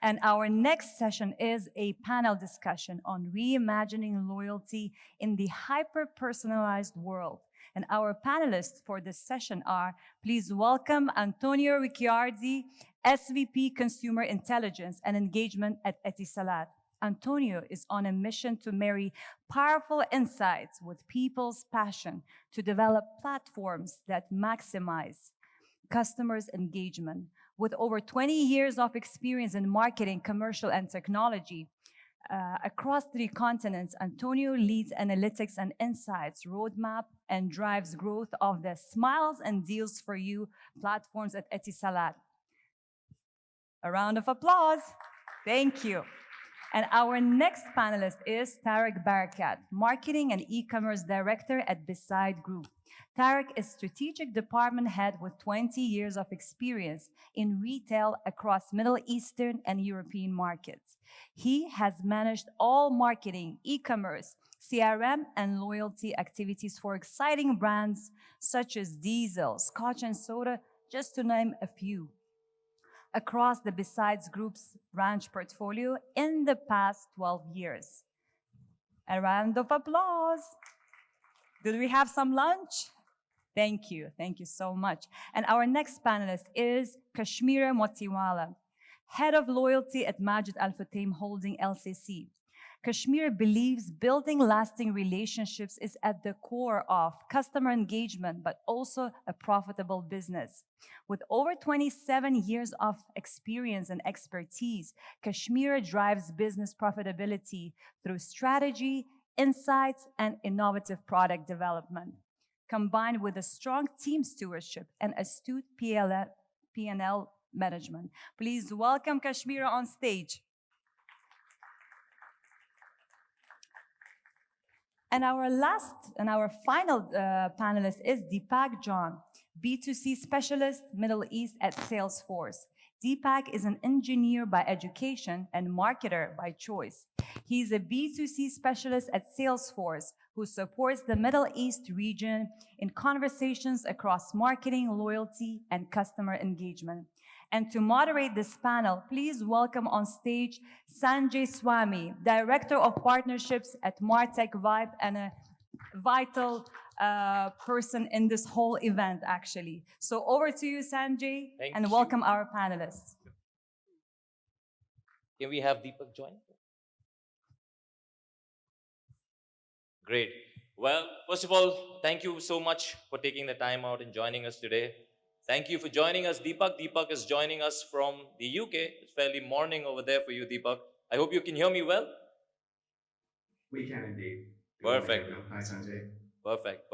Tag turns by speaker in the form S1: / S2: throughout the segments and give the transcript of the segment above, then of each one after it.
S1: And our next session is a panel discussion on reimagining loyalty in the hyper-personalized world. And our panelists for this session are, please welcome Antonio Ricciardi, SVP Consumer Intelligence and Engagement at Etisalat. Antonio is on a mission to marry powerful insights with people's passion to develop platforms that maximize customers' engagement. With over 20 years of experience in marketing, commercial, and technology across 3 continents, Antonio leads analytics and insights roadmap and drives growth of the Smiles and Deals for You platforms at Etisalat. A round of applause. Thank you. And our next panelist is Tarek Barakat, Marketing and E-commerce Director at Beside Group. Tarek is Strategic Department Head with 20 years of experience in retail across Middle Eastern and European markets. He has managed all marketing, e-commerce, CRM, and loyalty activities for exciting brands such as Diesel, Scotch and Soda, just to name a few, across the Besides Group's branch portfolio in the past 12 years. A round of applause. Did we have some lunch? Thank you so much. And our next panelist is Kashmira Motiwalla, Head of Loyalty at Majid Al Futtaim Holding LCC. Kashmira believes building lasting relationships is at the core of customer engagement, but also a profitable business. With over 27 years of experience and expertise, Kashmira drives business profitability through strategy, insights, and innovative product development, combined with a strong team stewardship and astute P&L management. Please welcome Kashmira on stage. And our last and our final panelist is Deepak John, B2C Specialist, Middle East at Salesforce. Deepak is an engineer by education and marketer by choice. He's a B2C specialist at Salesforce who supports the Middle East region in conversations across marketing, loyalty, and customer engagement. And to moderate this panel, please welcome on stage Sanjay Swamy, Director of Partnerships at Martechvibe and a vital person in this whole event, actually. So over to you, Sanjay, and welcome our panelists.
S2: Can we have Deepak join? Great. Well, first of all, thank you so much for taking the time out and joining us today. Thank you for joining us, Deepak. Deepak is joining us from the UK. It's fairly morning over there for you, Deepak. I hope you can hear me well.
S3: We can indeed.
S2: Perfect.
S3: Hi, Sanjay.
S2: Perfect.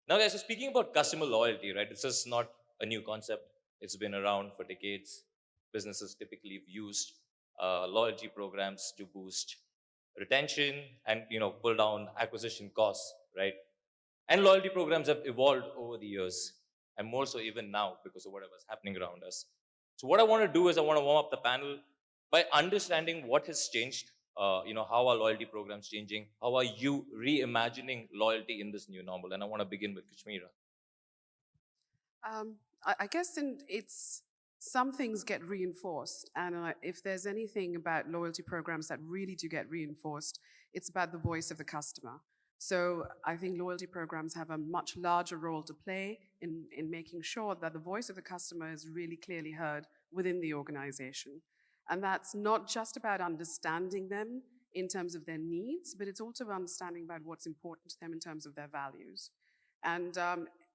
S2: Now, guys, so speaking about customer loyalty, right? This is not a new concept. It's been around for decades. Businesses typically have used loyalty programs to boost retention and pull down acquisition costs, right? And loyalty programs have evolved over the years, and more so even now because of whatever's happening around us. So what I want to do is I want to warm up the panel by understanding what has changed, how are loyalty programs changing? How are you reimagining loyalty in this new normal? And I want to begin with Kashmira.
S4: I guess some things get reinforced. And if there's anything about loyalty programs that really do get reinforced, it's about the voice of the customer. So I think loyalty programs have a much larger role to play in making sure that the voice of the customer is really clearly heard within the organization. And that's not just about understanding them in terms of their needs, but it's also understanding about what's important to them in terms of their values. And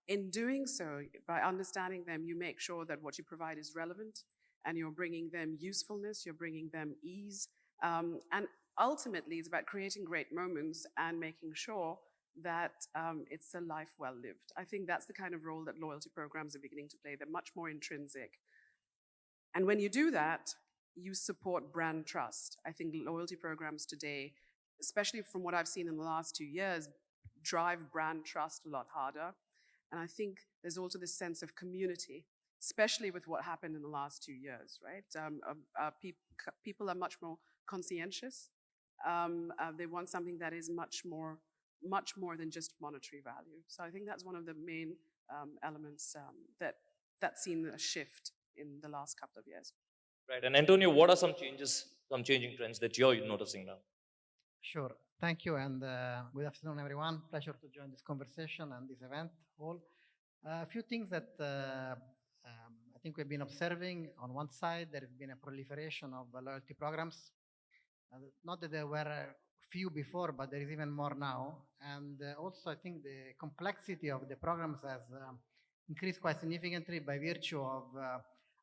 S4: in doing so, by understanding them, you make sure that what you provide is relevant and you're bringing them usefulness, you're bringing them ease. And ultimately, it's about creating great moments and making sure that it's a life well lived. I think that's the kind of role that loyalty programs are beginning to play. They're much more intrinsic. And when you do that, you support brand trust. I think loyalty programs today, especially from what I've seen in the last 2 years, drive brand trust a lot harder. And I think there's also this sense of community, especially with what happened in the last 2 years, right? People are much more conscientious. They want something that is much more than just monetary value. So I think that's one of the main elements that's seen a shift in the last couple of years.
S2: Right. And Antonio, what are some changes, some changing trends that you're noticing now?
S5: Sure. Thank you, and good afternoon, everyone. Pleasure to join this conversation and this event. All a few things that I think we've been observing. On one side, there has been a proliferation of loyalty programs. Not that there were few before, but there is even more now. And also, I think the complexity of the programs has increased quite significantly by virtue of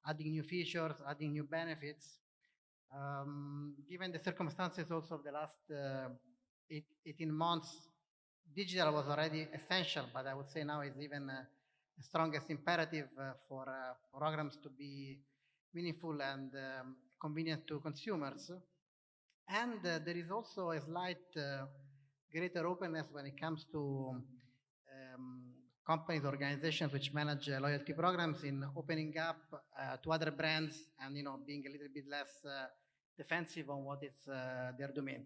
S5: adding new features, adding new benefits. Given the circumstances also of the last 18 months, digital was already essential, but I would say now is even the strongest imperative for programs to be meaningful and convenient to consumers. And there is also a slight greater openness when it comes to companies, organizations which manage loyalty programs in opening up to other brands and being a little bit less defensive on what is their domain.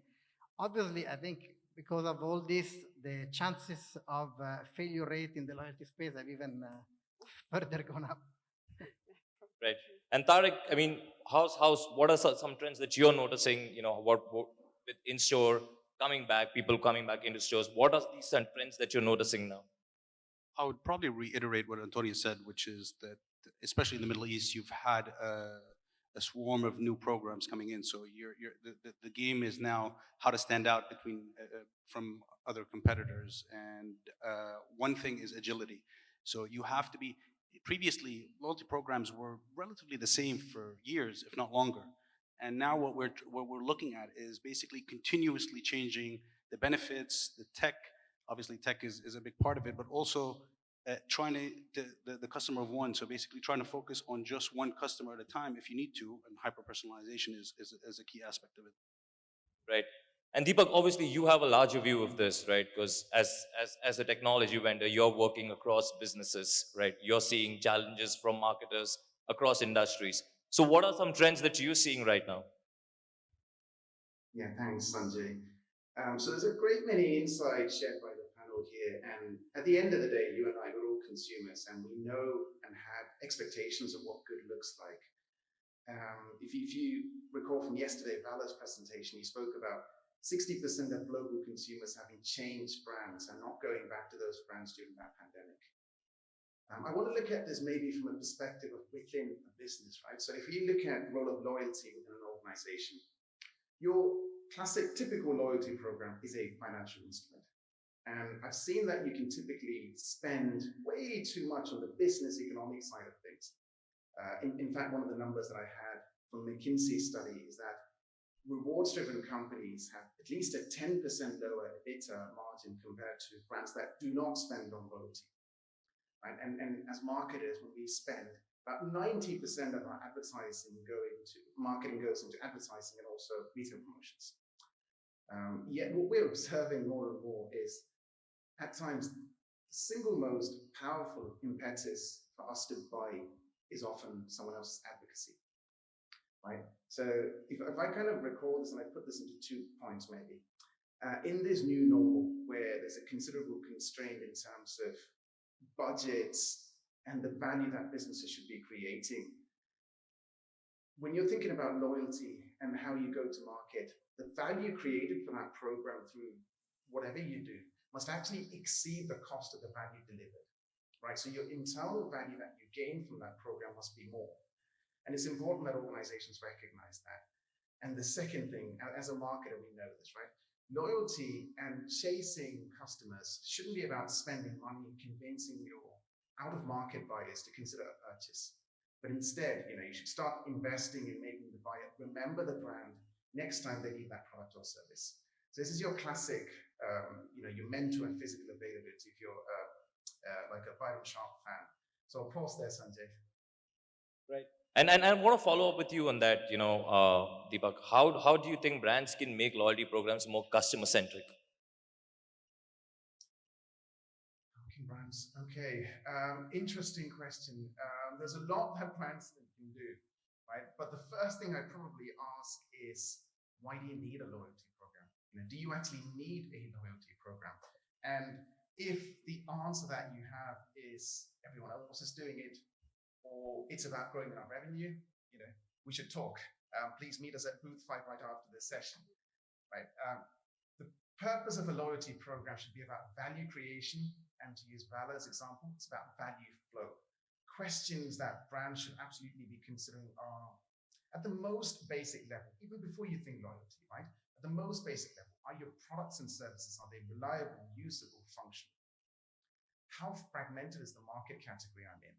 S5: Obviously, I think because of all this, the chances of failure rate in the loyalty space have even further gone up.
S2: Right. And Tarek, I mean, what are some trends that you're noticing? What with in-store coming back, people coming back into stores. What are these trends that you're noticing now?
S6: I would probably reiterate what Antonio said, which is that, especially in the Middle East, you've had a swarm of new programs coming in. So the game is now how to stand out from other competitors. And one thing is agility. So you have to be. Previously, loyalty programs were relatively the same for years, if not longer. And now what we're looking at is basically continuously changing the benefits, the tech. Obviously, tech is a big part of it, but also trying the customer of one. So basically trying to focus on just one customer at a time if you need to, and hyper-personalization is a key aspect of it.
S2: Right. And Deepak, obviously you have a larger view of this, right? Because as a technology vendor, you're working across businesses, right? You're seeing challenges from marketers across industries. So what are some trends that you're seeing right now?
S3: Yeah, thanks, Sanjay. So there's a great many insights shared by the panel here. And at the end of the day, you and I, we're all consumers, and we know and have expectations of what good looks like. If you recall from yesterday, Vala's presentation, he spoke about 60% of global consumers having changed brands and not going back to those brands during that pandemic. I want to look at this maybe from a perspective of within a business, right? So if you look at role of loyalty within an organization, your classic typical loyalty program is a financial instrument. And I've seen that you can typically spend way too much on the business economic side of things. In fact, one of the numbers that I had from McKinsey study is that rewards-driven companies have at least a 10% lower EBITDA margin compared to brands that do not spend on loyalty. Right? And as marketers, when we spend, about 90% of our advertising marketing goes into advertising and also retail promotions. Yet what we're observing more and more is, at times, the single most powerful impetus for us to buy is often someone else's advocacy, right? So if I kind of recall this and I put this into 2 points maybe, in this new normal where there's a considerable constraint in terms of budgets and the value that businesses should be creating, when you're thinking about loyalty and how you go to market, the value created for that program through whatever you do must actually exceed the cost of the value delivered, right? So your internal value that you gain from that program must be more. And it's important that organizations recognize that. And the second thing, as a marketer, we know this, right? Loyalty and chasing customers shouldn't be about spending money and convincing your out-of-market buyers to consider a purchase. But instead, you should start investing in making the buyer remember the brand next time they need that product or service. So this is your classic, your mentor and physical availability if you're like a Byron Sharp fan. So I'll pause there, Sanjay.
S2: Right. And I want to follow up with you on that, Deepak. How do you think brands can make loyalty programs more customer-centric?
S3: Brands. Okay, interesting question. There's a lot that brands can do, right? But the first thing I'd probably ask is, why do you need a loyalty program? Do you actually need a loyalty program? And if the answer that you have is everyone else is doing it, or it's about growing our revenue, we should talk. Please meet us at booth 5 right after this session. Right. The purpose of a loyalty program should be about value creation, and to use Vala as example, it's about value flow. Questions that brands should absolutely be considering are at the most basic level, even before you think loyalty, right? At the most basic level, are your products and services, are they reliable, usable, functional? How fragmented is the market category I'm in?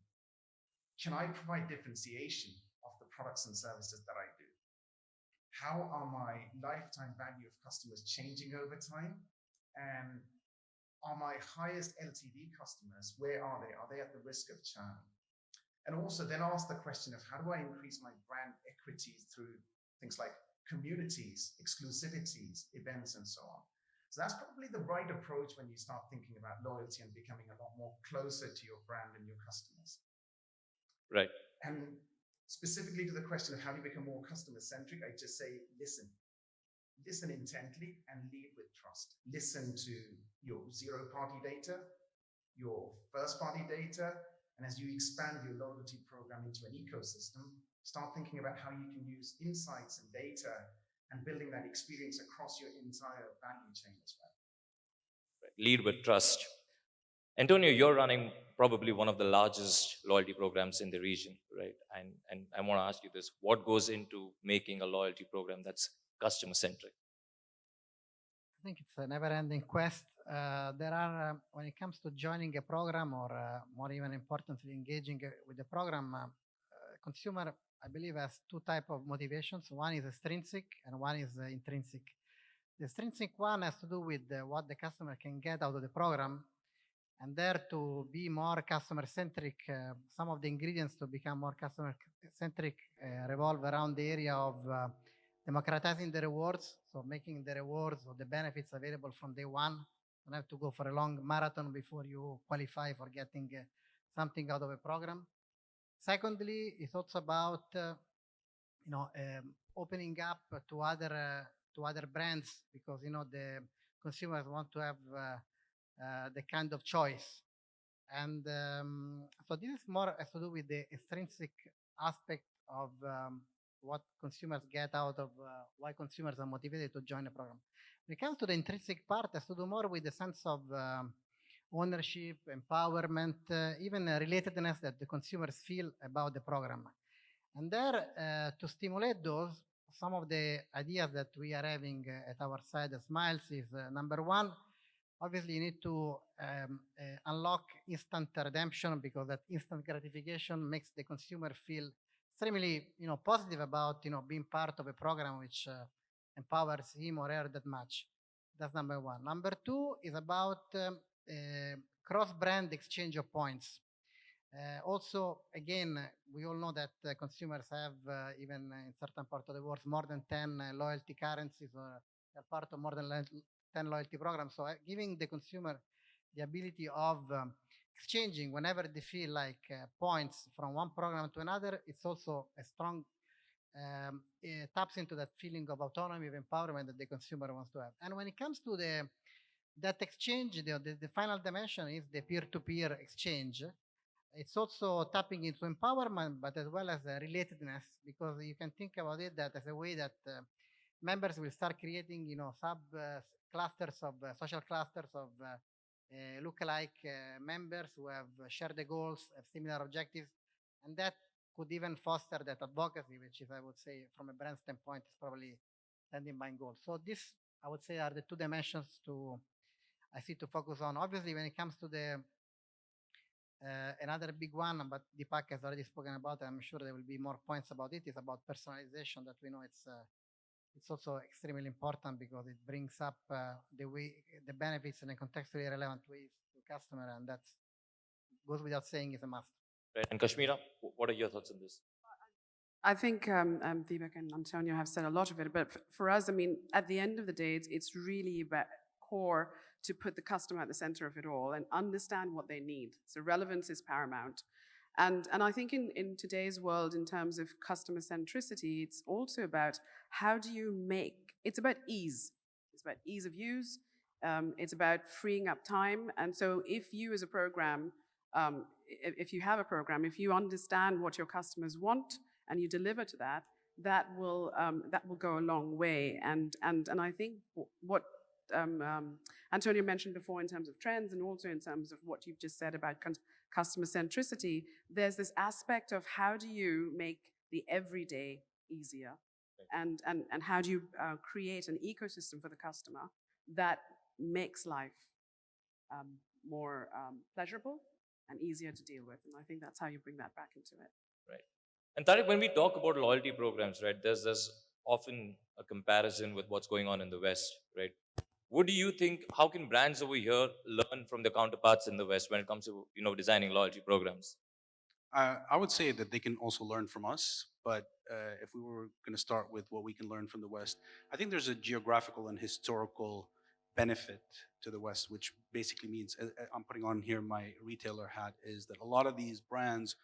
S3: Can I provide differentiation of the products and services that I do? How are my lifetime value of customers changing over time? And are my highest LTV customers, where are they? Are they at the risk of churn? And also then ask the question of how do I increase my brand equity through things like communities, exclusivities, events, and so on. So that's probably the right approach when you start thinking about loyalty and becoming a lot more closer to your brand and your customers.
S2: Right.
S3: And specifically to the question of how do you become more customer-centric, I just say, listen. Listen intently and lead with trust. Listen to your zero-party data, your first-party data, and as you expand your loyalty program into an ecosystem, start thinking about how you can use insights and data and building that experience across your entire value chain as well.
S2: Right. Lead with trust. Antonio, you're running probably one of the largest loyalty programs in the region, right? And I want to ask you this: what goes into making a loyalty program that's customer-centric?
S5: I think it's a never-ending quest. There are, when it comes to joining a program, or more even importantly, engaging with the program, consumer, I believe, has two types of motivations. One is extrinsic and one is intrinsic. The extrinsic one has to do with what the customer can get out of the program. And there, to be more customer-centric, some of the ingredients to become more customer-centric revolve around the area of democratizing the rewards, so making the rewards or the benefits available from day one. You don't have to go for a long marathon before you qualify for getting something out of a program. Secondly, it's also about opening up to other brands, because the consumers want to have the kind of choice. And so this is more has to do with the extrinsic aspect of what consumers get out of why consumers are motivated to join a program. When it comes to the intrinsic part, it has to do more with the sense of ownership, empowerment, even relatedness that the consumers feel about the program. And there, to stimulate those, some of the ideas that we are having at our side at Smiles is number one, obviously you need to unlock instant redemption, because that instant gratification makes the consumer feel extremely positive about being part of a program which empowers him or her that much. That's number one. Number two is about cross-brand exchange of points. Also, again, we all know that consumers have, even in certain parts of the world, more than 10 loyalty currencies, or they're part of more than 10 loyalty programs. So giving the consumer the ability of exchanging whenever they feel like points from one program to another, it's also a strong it taps into that feeling of autonomy, of empowerment that the consumer wants to have. And when it comes to that exchange, the final dimension is the peer-to-peer exchange. It's also tapping into empowerment, but as well as relatedness, because you can think about it that as a way that members will start creating, sub clusters of social clusters of lookalike members who have shared the goals, have similar objectives, and that could even foster that advocacy, which is, I would say, from a brand standpoint, is probably standing by goals. So this, I would say, are the two dimensions I see to focus on. Obviously, when it comes to the another big one, but Deepak has already spoken about it, I'm sure there will be more points about it, is about personalization, that we know it's also extremely important, because it brings up the benefits in a contextually relevant ways to customer, and that goes without saying is a must.
S2: Right. And Kashmira, what are your thoughts on this?
S4: I think Deepak and Antonio have said a lot of it, but for us, I mean, at the end of the day, it's really about core to put the customer at the center of it all and understand what they need. So relevance is paramount. And I think in today's world, in terms of customer centricity, it's also about how do you it's about ease. It's about ease of use. It's about freeing up time. And so if you as a program, if you have a program, if you understand what your customers want and you deliver to that, that will go a long way. And I think what Antonio mentioned before in terms of trends, and also in terms of what you've just said about customer centricity, there's this aspect of how do you make the everyday easier, and how do you create an ecosystem for the customer that makes life more pleasurable and easier to deal with. And I think that's how you bring that back into it.
S2: Right. And Tarek, when we talk about loyalty programs, right, there's often a comparison with what's going on in the West, right? What do you think, how can brands over here learn from their counterparts in the West when it comes to, designing loyalty programs?
S6: I would say that they can also learn from us, but if we were going to start with what we can learn from the West, I think there's a geographical and historical benefit to the West, which basically means, I'm putting on here my retailer hat, is that a lot of these brands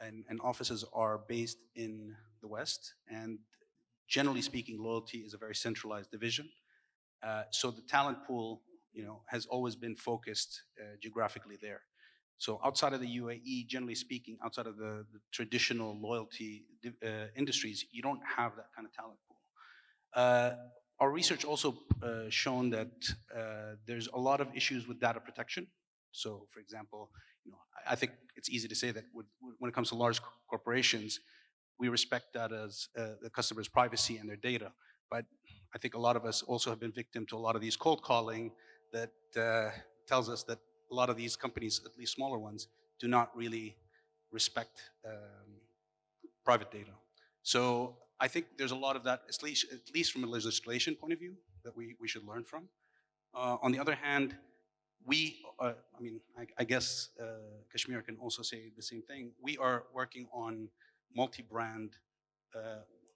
S6: and offices are based in the West, and generally speaking, loyalty is a very centralized division. So the talent pool, has always been focused geographically there. So outside of the UAE, generally speaking, outside of the traditional loyalty industries, you don't have that kind of talent pool. Our research also shown that there's a lot of issues with data protection. So, for example, I think it's easy to say that when it comes to large corporations, we respect that as the customer's privacy and their data. But I think a lot of us also have been victim to a lot of these cold calling that tells us that a lot of these companies, at least smaller ones, do not really respect private data. So I think there's a lot of that, at least from a legislation point of view, that we should learn from. On the other hand, I guess Kashmira can also say the same thing. We are working on multi-brand.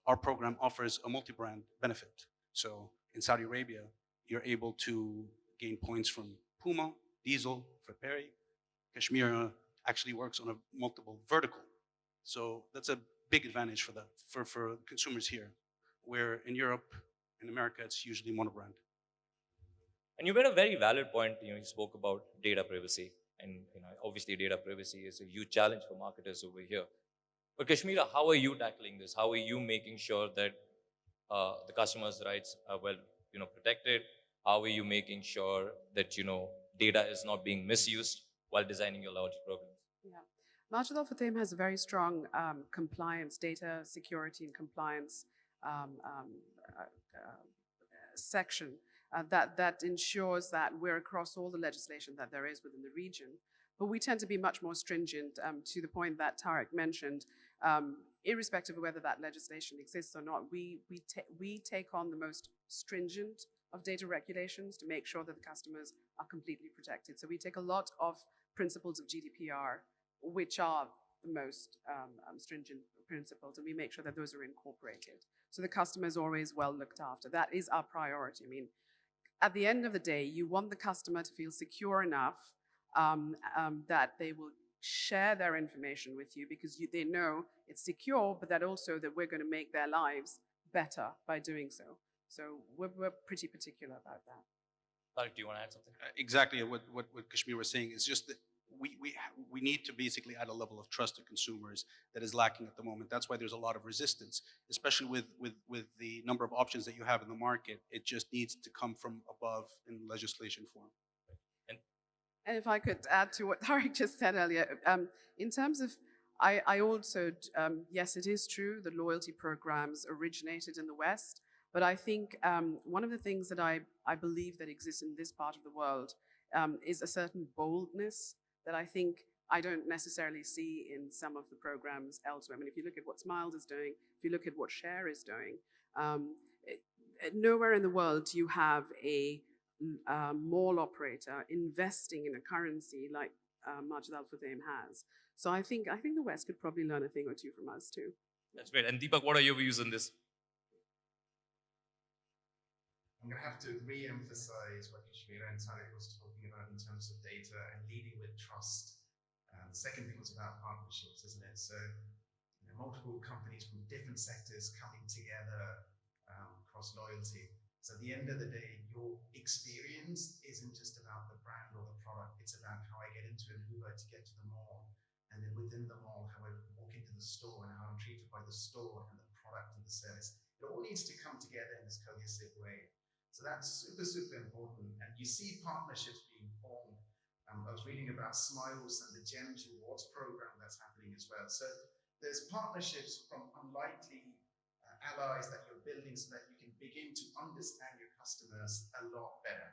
S6: Our program offers a multi-brand benefit. So in Saudi Arabia, you're able to gain points from Puma, Diesel, Ferrari. Kashmira actually works on a multiple vertical. So that's a big advantage for consumers here, where in Europe, in America, it's usually monobrand.
S2: And you made a very valid point. You spoke about data privacy, and obviously data privacy is a huge challenge for marketers over here. But Kashmira, how are you tackling this? How are you making sure that the customers' rights are well, protected? How are you making sure that data is not being misused while designing your loyalty programs?
S4: Yeah, Majid Futtaim has a very strong compliance, data security and compliance section that ensures that we're across all the legislation that there is within the region. But we tend to be much more stringent, to the point that Tarek mentioned. Irrespective of whether that legislation exists or not, we take on the most stringent of data regulations to make sure that the customers are completely protected. So we take a lot of principles of GDPR, which are the most stringent principles, and we make sure that those are incorporated. So the customer is always well looked after. That is our priority. I mean, at the end of the day, you want the customer to feel secure enough that they will share their information with you because they know it's secure, but that also that we're going to make their lives better by doing so. So we're pretty particular about that.
S2: Tarek, do you want to add something?
S6: Exactly what Kashmir was saying. It's just that we need to basically add a level of trust to consumers that is lacking at the moment. That's why there's a lot of resistance, especially with the number of options that you have in the market. It just needs to come from above in legislation form.
S4: And if I could add to what Tarek just said earlier, in terms of, I also, yes, it is true that loyalty programs originated in the West, but I think one of the things that I believe that exists in this part of the world is a certain boldness that I think I don't necessarily see in some of the programs elsewhere. I mean, if you look at what Smiles is doing, if you look at what Share is doing, nowhere in the world do you have a mall operator investing in a currency like Majid Al Futtaim has. So I think the West could probably learn a thing or two from us too.
S2: That's great. And Deepak, what are your views on this?
S3: I'm going to have to re-emphasize what Kashmira and Tarek was talking about in terms of data and leading with trust. The second thing was about partnerships, isn't it? So multiple companies from different sectors coming together across loyalty. So at the end of the day, your experience isn't just about the brand or the product. It's about how I get into an Uber to get to the mall. and then within them all, how I walk into the store and how I'm treated by the store and the product and the service. It all needs to come together in this cohesive way. So that's super, super important. And you see partnerships being formed. I was reading about Smiles and the GEMS rewards program that's happening as well. So there's partnerships from unlikely allies that you're building so that you can begin to understand your customers a lot better.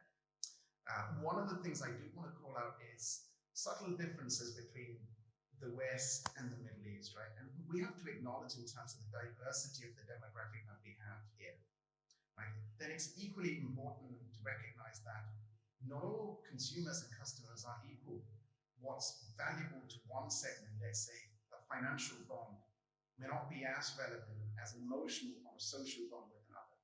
S3: One of the things I do want to call out is subtle differences between the West and the Middle East, right? And we have to acknowledge in terms of the diversity of the demographic that we have here, right? Then it's equally important to recognize that not all consumers and customers are equal. What's valuable to one segment, let's say a financial bond, may not be as relevant as an emotional or social bond with another.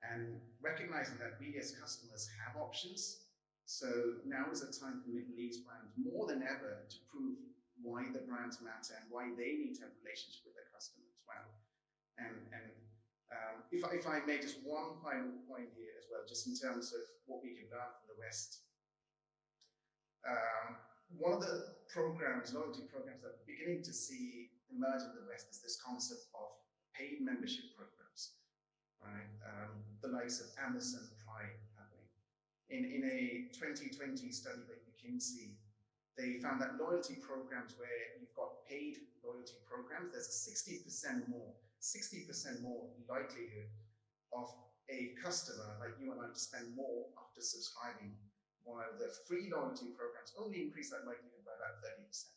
S3: And recognizing that we as customers have options. So now is a time for Middle East brands more than ever to prove why the brands matter and why they need to have a relationship with their customer as well. And if I may, just one final point here as well, just in terms of what we can learn from the West. One of the programs, loyalty programs that we're beginning to see emerge in the West is this concept of paid membership programs, right? The likes of Amazon Prime happening. In a 2020 study by McKinsey, they found that loyalty programs where you've got paid loyalty programs, there's a 60% more likelihood of a customer like you and I to spend more after subscribing, while the free loyalty programs only increase that likelihood by about 30%.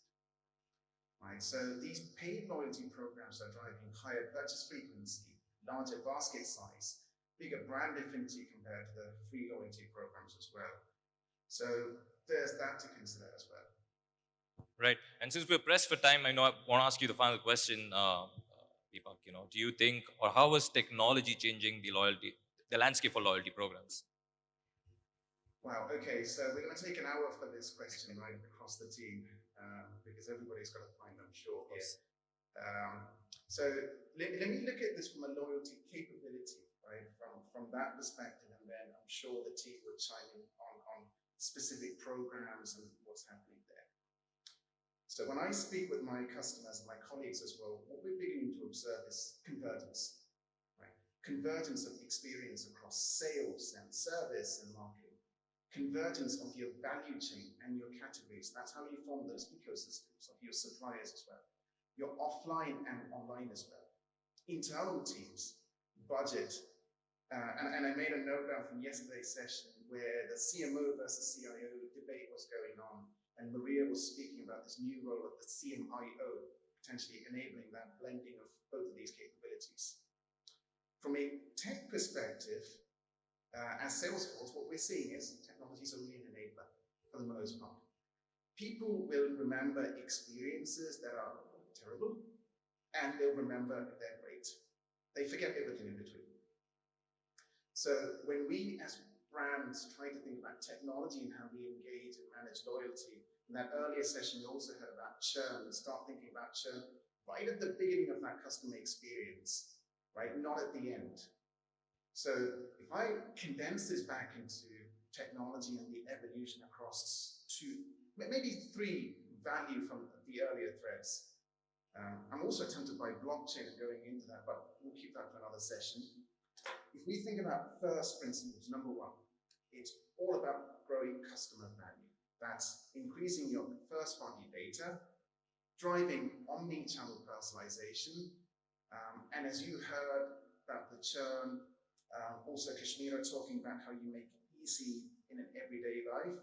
S3: Right? So these paid loyalty programs are driving higher purchase frequency, larger basket size, bigger brand affinity compared to the free loyalty programs as well. So there's that to consider as well.
S2: Right. And since we're pressed for time, I know I want to ask you the final question, Deepak. Do you think, or how is technology changing the landscape for loyalty programs?
S3: Wow. Okay. So we're going to take an hour for this question, right, across the team, because everybody's got a point, I'm sure. Yes. So let me look at this from a loyalty capability, right, from that perspective, and then I'm sure the team will chime in on specific programs and what's happening there. So when I speak with my customers and my colleagues as well, what we're beginning to observe is convergence, right? Convergence of experience across sales and service and marketing. Convergence of your value chain and your categories. That's how you form those ecosystems of your suppliers as well. Your offline and online as well. Internal teams, budget. And I made a note down from yesterday's session where the CMO versus CIO debate was going on. And Maria was speaking about this new role of the CMIO, potentially enabling that blending of both of these capabilities. From a tech perspective, as Salesforce, what we're seeing is technology is only an enabler for the most part. People will remember experiences that are terrible, and they'll remember if they're great. They forget everything in between. So when we as brands trying to think about technology and how we engage and manage loyalty. In that earlier session, we also heard about churn. Start thinking about churn right at the beginning of that customer experience, right? Not at the end. So if I condense this back into technology and the evolution across two, maybe three value from the earlier threads. I'm also tempted by blockchain and going into that, but we'll keep that for another session. If we think about first principles, number one, it's all about growing customer value. That's increasing your first-party data, driving omni-channel personalization, and as you heard about the churn, also Kashmira talking about how you make it easy in an everyday life,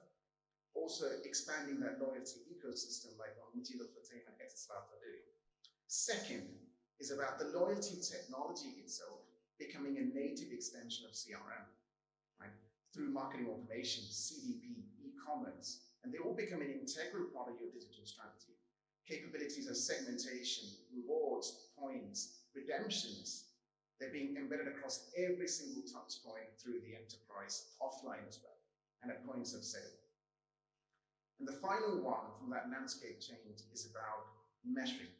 S3: also expanding that loyalty ecosystem like what Majid, Futtaim, and Etisalat are doing. Second is about the loyalty technology itself becoming a native extension of CRM, right? Through marketing automation, CDP, e-commerce, and they all become an integral part of your digital strategy. Capabilities of segmentation, rewards, points, redemptions, they're being embedded across every single touch point through the enterprise, offline as well, and at points of sale. And the final one from that landscape change is about measuring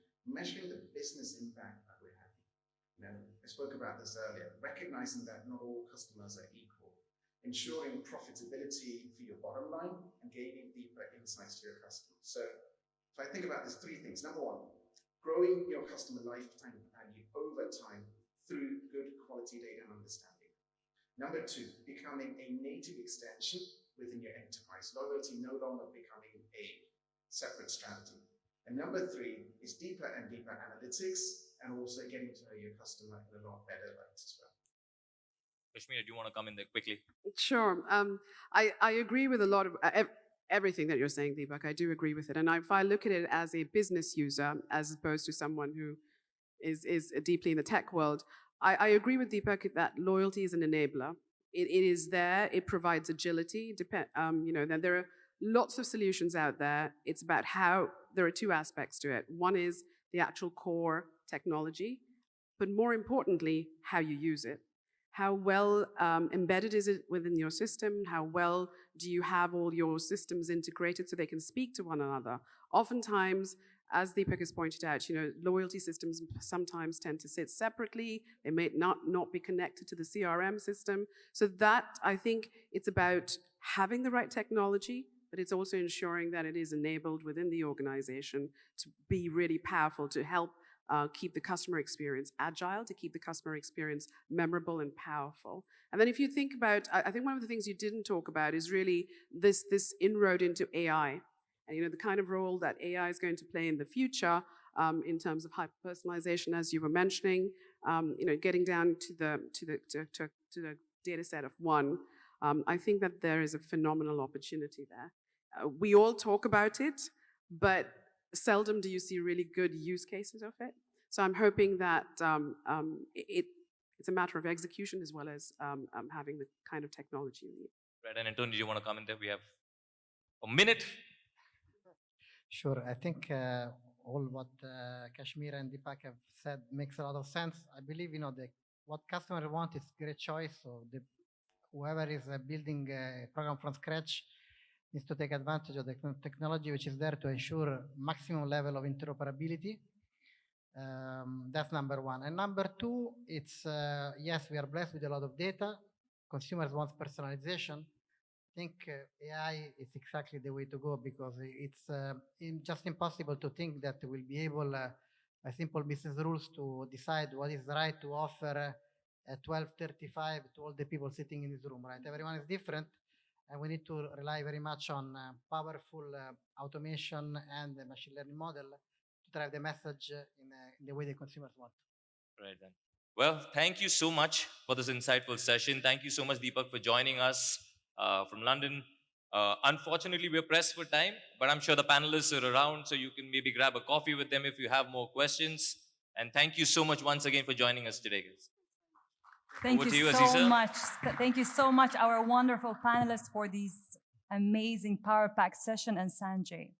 S3: the business impact that we're having. I spoke about this earlier, recognizing that not all customers are equal, ensuring profitability for your bottom line and gaining deeper insights to your customers. So If I think about this, three things. Number one, growing your customer lifetime value over time through good quality data and understanding. Number two, becoming a native extension within your enterprise. Loyalty no longer becoming a separate strategy. And number three is deeper and deeper analytics and also getting to know your customer in a lot better light as well.
S2: Kashmira, do you want to come in there quickly?
S4: Sure. I agree with a lot of everything that you're saying, Deepak. I do agree with it. And if I look at it as a business user, as opposed to someone who is deeply in the tech world, I agree with Deepak that loyalty is an enabler. It is there. It provides agility. Then there are lots of solutions out there. It's about how there are two aspects to it. One is the actual core technology, but more importantly, how you use it. How well embedded is it within your system? How well do you have all your systems integrated so they can speak to one another? Oftentimes, as Deepak has pointed out, loyalty systems sometimes tend to sit separately. They may not be connected to the CRM system. So that, I think, it's about having the right technology, but it's also ensuring that it is enabled within the organization to be really powerful, to help keep the customer experience agile, to keep the customer experience memorable and powerful. And then if you think about, I think one of the things you didn't talk about is really this inroad into AI. And the kind of role that AI is going to play in the future in terms of hyper-personalization, as you were mentioning, getting down to the data set of one. I think that there is a phenomenal opportunity there. We all talk about it, but seldom do you see really good use cases of it. So I'm hoping that it's a matter of execution as well as having the kind of technology you need.
S2: Right, and Antonio, do you want to come in there? We have a minute.
S5: Sure. I think all what Kashmira and Deepak have said makes a lot of sense. I believe what customers want is great choice. So whoever is building a program from scratch needs to take advantage of the technology which is there to ensure maximum level of interoperability. That's number one. And number two, it's yes, we are blessed with a lot of data. Consumers want personalization. I think AI is exactly the way to go because it's just impossible to think that we'll be able, by simple business rules, to decide what is right to offer at 12:35 to all the people sitting in this room, right? Everyone is different, and we need to rely very much on powerful automation and the machine learning model to drive the message in the way the consumers want.
S2: Right then. Well, thank you so much for this insightful session. Thank you so much, Deepak, for joining us from London. Unfortunately, we're pressed for time, but I'm sure the panelists are around, so you can maybe grab a coffee with them if you have more questions. And thank you so much once again for joining us today, guys.
S1: Thank
S2: Over to
S1: you
S2: you,
S1: so
S2: Aziza.
S1: much. Thank you so much, our wonderful panelists, for these amazing power pack session, and Sanjay.